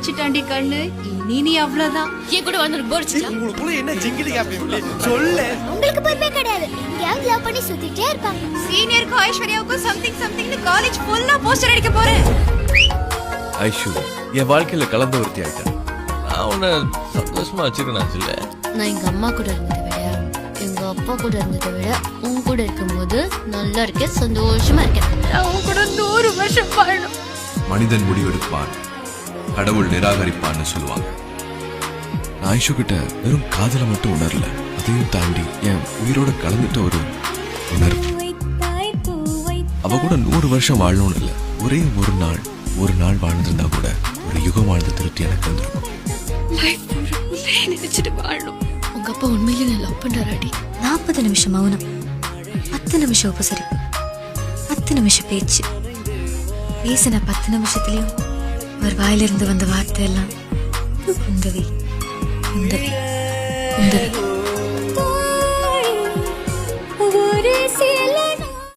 வச்சுட்டாண்டி கண்ணு. இனி நீ அவ்வளவுதான். என் கூட வந்து போர்ச்சிட்டா. உங்களுக்குள்ள என்ன ஜிங்கிலி காப்பி சொல்லு. உங்களுக்கு பொறுமை கிடையாது. எங்கேயாவது லவ் பண்ணி சுத்திட்டே இருப்பாங்க. சீனியருக்கும் ஐஸ்வர்யாவுக்கும் சம்திங்னு காலேஜ் ஃபுல்லா போஸ்டர் அடிக்க போறேன். ஐஷு என் வாழ்க்கையில கலந்த ஒருத்தி ஆயிட்டேன். நான் உன்னை சந்தோஷமா வச்சுக்கணும் சொல்ல. நான் எங்க அம்மா கூட இருந்ததை விட எங்க அப்பா கூட இருந்ததை விட உன் கூட இருக்கும்போது நல்லா இருக்கேன், சந்தோஷமா இருக்கேன். நான் உன் கூட 100 வருஷம் வாழணும். மனிதன் முடிவெடுப்பான், கடவுள் நிராகரிப்பான்னு சொல்லுவாங்க. நான் ஐஷு கிட்ட வெறும் காதல மட்டும் உணரல, அதையும் தாண்டி என் உயிரோட கலந்துட்ட ஒரு உணர்வு. அவ கூட 100 வருஷம் வாழணும்னு இல்லை, ஒரே ஒரு நாள் வாழ்ந்திருந்தா கூட ஒரு யுகம் வாழ்ந்த திருப்தி எனக்கு இருந்திருக்கும். நினைச்சிட்டு வாழணும். உங்க அப்பா உண்மையிலே நான் லவ் பண்றாடி. 40 நிமிஷம் மௌனம், 10 நிமிஷம் உபசரிப்பு, 10 நிமிஷம் பேச்சு. பேசின 10 நிமிஷத்துலயும் ஒரு வாயிலிருந்து வந்த வார்த்தை எல்லாம் குந்தவி குந்தவி குந்தவி.